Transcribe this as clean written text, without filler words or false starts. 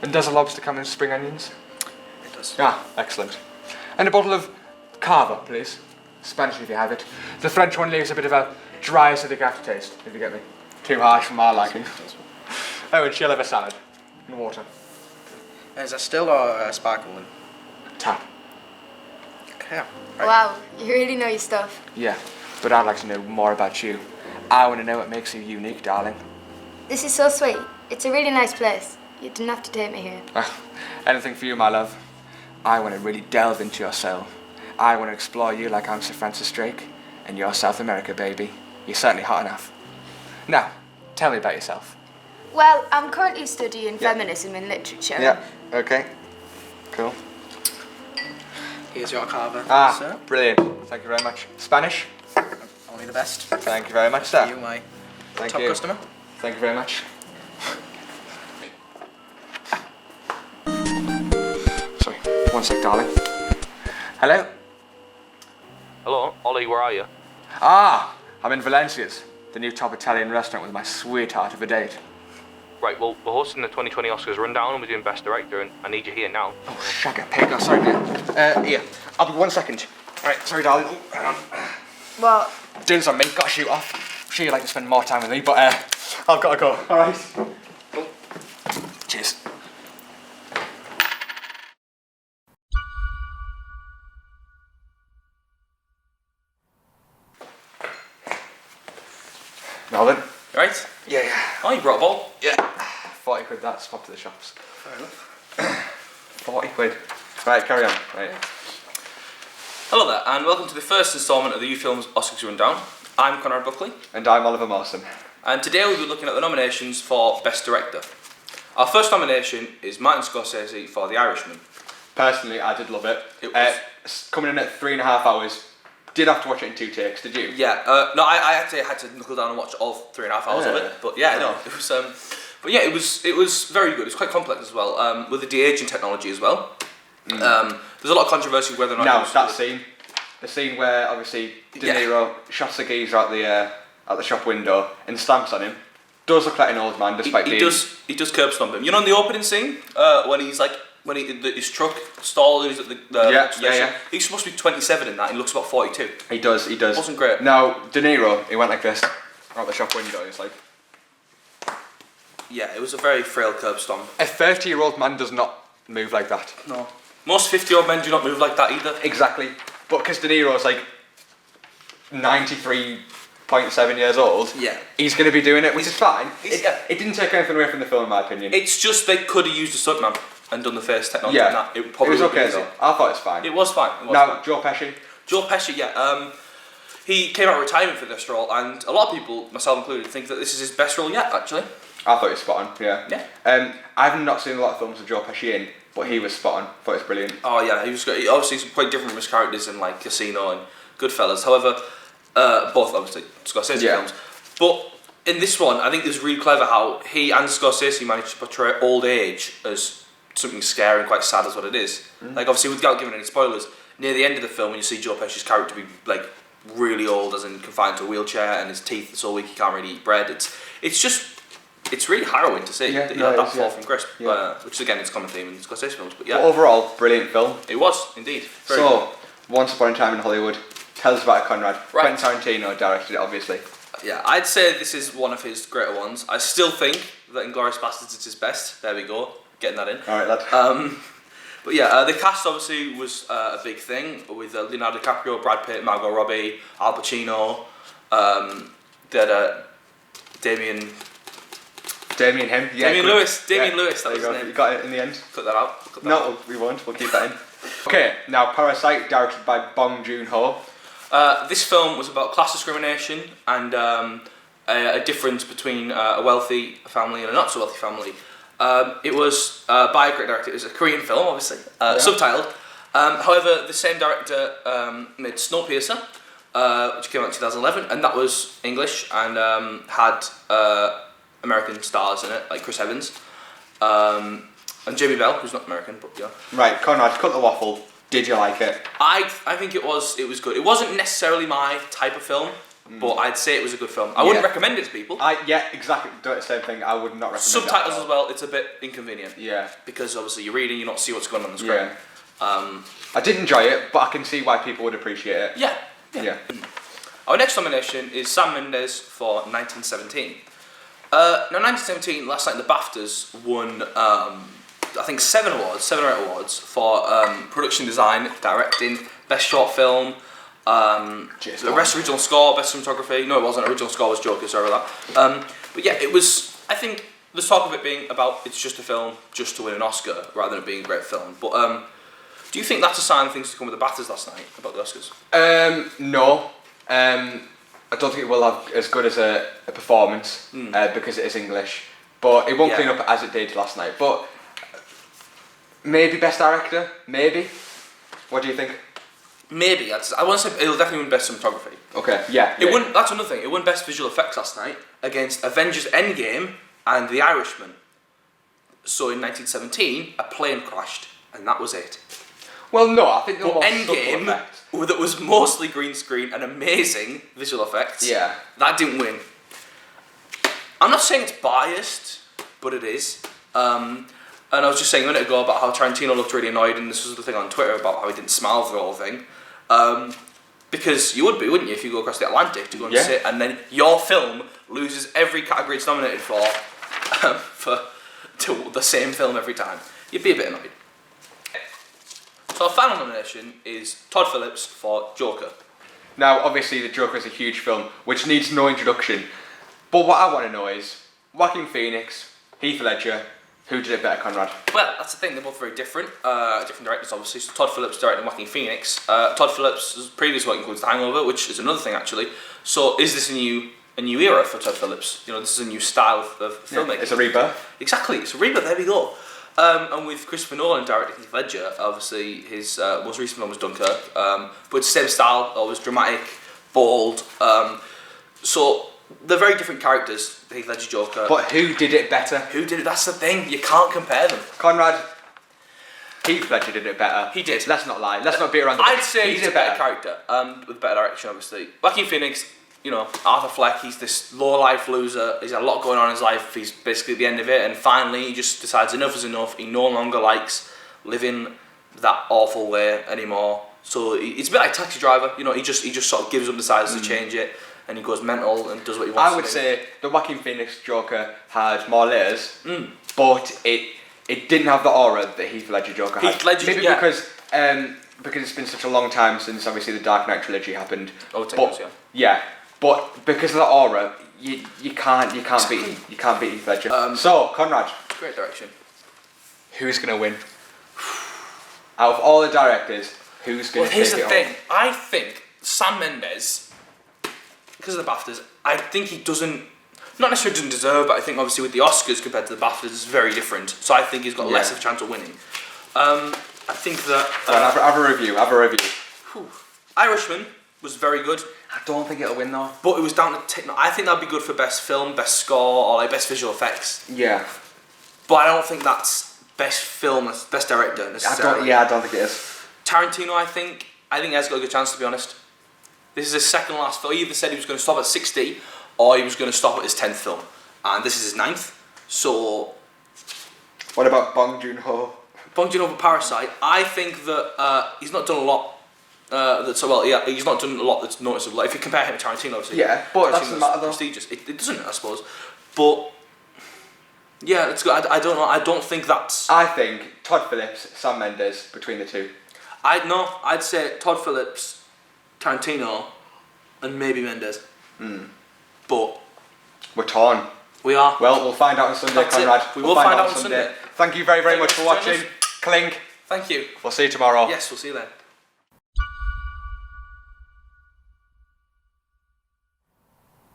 And does a lobster come in spring onions? It does. Ah, excellent. And a bottle of Cava, please. Spanish if you have it. The French one leaves a bit of a dry acidic aftertaste, if you get me. Too harsh for my liking. Oh, and she'll have a salad. And water. Is that still or sparkling? Tap. Okay. Right. Wow, you really know your stuff. Yeah, but I'd like to know more about you. I want to know what makes you unique, darling. This is so sweet. It's a really nice place. You didn't have to take me here. Anything for you, my love. I want to really delve into your soul. I want to explore you like I'm Sir Francis Drake, and you're South America, baby. You're certainly hot enough. Now, tell me about yourself. Well, I'm currently studying feminism in literature. Yeah, okay. Cool. Here's your Cava, sir. Brilliant. Thank you very much. Spanish? Only the best. Thank you very much, sir. You, my Thank top you. customer. Thank you very much. Sorry, one sec, darling. Hello? Hello, Ollie, where are you? Ah, I'm in Valencia's, the new top Italian restaurant with my sweetheart of a date. Right, well, we're hosting the 2020 Oscars rundown and we're doing Best Director, and I need you here now. Oh, shagger pig. Oh, sorry, mate. Here, I'll be 1 second. Right, sorry, darling. Oh, hang on. What? Dinner's on me, gotta shoot off. Sure, you'd like to spend more time with me, but I've gotta go. All right. Oh. Cheers. Melvin? Right? Yeah. Oh, you brought a ball? Yeah. 40 quid, that's pop to the shops. Fair enough. 40 quid. Right, carry on. Right. Hello there, and welcome to the first instalment of the Ufilms Oscars Rundown. I'm Conrad Buckley, And I'm Oliver Mawson. and today we'll be looking at the nominations for Best Director. Our first nomination is Martin Scorsese for The Irishman. Personally, I did love it. It was- Coming in at 3.5 hours. Did have to watch it in 2 takes, did you? Yeah, no, I actually had to knuckle down and watch all 3.5 hours of Yeah. it. But yeah, no, it was. But yeah, it was very good. It was quite complex as well, with the de-aging technology as well. There's a lot of controversy whether or not. Now it was that scene, the scene where obviously De Niro shots a geezer out the shop window and stamps on him, does look like an old man despite he being. he does curb stomp him. You know, in the opening scene when he's like. When his truck stalled, he's at the station. He's supposed to be 27 in that. He looks about 42. He does. It wasn't great. Now De Niro, he went like this out the shop window. He's like. Yeah, it was a very frail curb stomp. A 30-year-old man does not move like that. No. Most 50-year-old men do not move like that either. Exactly. But because De Niro's like 93.7 years old, he's going to be doing it, which is fine. It didn't take anything away from the film, in my opinion. It's just they could have used a stuntman and done the face technology on that. It was okay though. I thought it was fine. It was fine. Joe Pesci. Joe Pesci, he came out of retirement for this role, and a lot of people, myself included, think that this is his best role yet, actually. I thought he was spot on, yeah. I've not seen a lot of films with Joe Pesci in, but he was spot on. Thought it was brilliant. Oh yeah, he was great. Obviously, he's quite different from his characters in like Casino and Goodfellas. However, both obviously Scorsese films. But in this one, I think it was really clever how he and Scorsese managed to portray old age as something scary and quite sad, as what it is. Like obviously, without giving any spoilers, near the end of the film, when you see Joe Pesci's character be like really old, as in confined to a wheelchair, and his teeth are so weak he can't really eat bread. It's really harrowing to see that fall from grace, which again is a common theme in Scorsese films. But yeah, but overall, brilliant film. It was indeed. Very so, good. Once Upon a Time in Hollywood. Tell us about it, Conrad. Right. Quentin Tarantino directed it, obviously. Yeah, I'd say this is one of his greater ones. I still think that Inglourious Basterds is his best. There we go, getting that in. All right, lad. But yeah, the cast obviously was a big thing with Leonardo DiCaprio, Brad Pitt, Margot Robbie, Al Pacino. They had Damien Lewis. Damien Lewis. That was his name. You got it in the end. Cut that out. No, we won't. We'll keep that in. Okay, now Parasite, directed by Bong Joon Ho. This film was about class discrimination and a difference between a wealthy family and a not so wealthy family. It was by a great director. It was a Korean film, obviously, subtitled. However, the same director made Snowpiercer, which came out in 2011, and that was English and had American stars in it, like Chris Evans. And Jamie Bell, who's not American, but yeah. Right, Conrad, cut the waffle. Did you like it? I think it was good. It wasn't necessarily my type of film. but I'd say it was a good film. I wouldn't recommend it to people. Yeah, exactly. Do the same thing. I would not recommend Subtitles it as well. It's a bit inconvenient. Yeah. Because obviously you're reading, you don't see what's going on the screen. Yeah. I did enjoy it, but I can see why people would appreciate it. Yeah. Our next nomination is Sam Mendes for 1917. Now, 1917, last night in the BAFTAs, won, I think, 7 or 8 awards for production design, directing, best short film, best original score, best cinematography. No, it wasn't. Original score was Joker, sorry about that. But yeah, it was, I think, there's talk of it being about it's just a film just to win an Oscar rather than it being a great film. But do you think that's a sign of things to come with the BAFTAs last night about the Oscars? No. I don't think it will have as good as a performance because it is English, but it won't clean up as it did last night. But maybe best director, maybe. What do you think? Maybe. I want to say it'll definitely win best cinematography. Okay. Yeah. It won. That's another thing. It won best visual effects last night against Avengers: Endgame and The Irishman. So in 1917, a plane crashed, and that was it. Well, no, I think but Endgame, that was mostly green screen and amazing visual effects. Yeah. That didn't win. I'm not saying it's biased, but it is. And I was just saying a minute ago about how Tarantino looked really annoyed, and this was the thing on Twitter about how he didn't smile for the whole thing. Because you would be, wouldn't you, if you go across the Atlantic to go and sit, and then your film loses every category it's nominated for to the same film every time. You'd be a bit annoyed. So our final nomination is Todd Phillips for Joker. Now, obviously, the Joker is a huge film, which needs no introduction. But what I want to know is, Joaquin Phoenix, Heath Ledger, who did it better, Conrad? Well, that's the thing, they're both very different. Different directors, obviously. So Todd Phillips directed Joaquin Phoenix. Todd Phillips' previous work includes The Hangover, which is another thing, actually. So is this a new era for Todd Phillips? You know, this is a new style of filmmaking. It's a rebirth. Exactly, it's a rebirth, there we go. And with Christopher Nolan directing Heath Ledger, obviously his most recent film was Dunkirk, but it's the same style, always dramatic, bold. So they're very different characters, Heath Ledger, Joker. But who did it better? Who did it? That's the thing, you can't compare them. Conrad, Heath Ledger did it better. He did. Let's not lie, let's not beat around the bush. I'd say he's a better character, with better direction, obviously. Joaquin Phoenix, you know, Arthur Fleck, he's this low-life loser, he's had a lot going on in his life, he's basically at the end of it, and finally he just decides enough is enough, he no longer likes living that awful way anymore. So it's a bit like Taxi Driver, you know, he just sort of gives up, decides to change it, and he goes mental and does what he wants to do. I would say the Joaquin Phoenix Joker had more layers, but it didn't have the aura that Heath Ledger Joker had. Maybe because it's been such a long time since obviously the Dark Knight trilogy happened. Oh, 10 years, yeah. Yeah. But because of the aura, you can't beat Heath Ledger. So Conrad, great direction. Who's gonna win? Out of all the directors, who's gonna? Well, here's take the it thing. home? I think Sam Mendes, because of the BAFTAs, I think he doesn't, not necessarily doesn't deserve, but I think obviously with the Oscars compared to the BAFTAs, it's very different. So I think he's got less of a chance of winning. I think that. Have a review. Irishman was very good. I don't think it'll win though. But it was down to I think that'd be good for best film, best score, or like best visual effects. Yeah. But I don't think that's best film, best director necessarily. I don't think it is. Tarantino, I think he has got a good chance, to be honest. This is his second last film. He either said he was going to stop at 60, or he was going to stop at his 10th film, and this is his 9th. So. What about Bong Joon Ho? Bong Joon Ho for Parasite. I think that he's not done a lot. He's not done a lot that's noticeable. Like, if you compare him to Tarantino, obviously. Yeah, but that doesn't matter though. Prestigious. It doesn't, I suppose. But yeah, it's good. I don't know. I don't think that's. I think Todd Phillips, Sam Mendes between the two. I'd say Todd Phillips, Tarantino, and maybe Mendes. But we're torn. We are. Well, we'll find out on Sunday, That's Conrad. We will find out on Sunday. Thank you very much for watching. Clink. Thank you. We'll see you tomorrow. Yes, we'll see you then.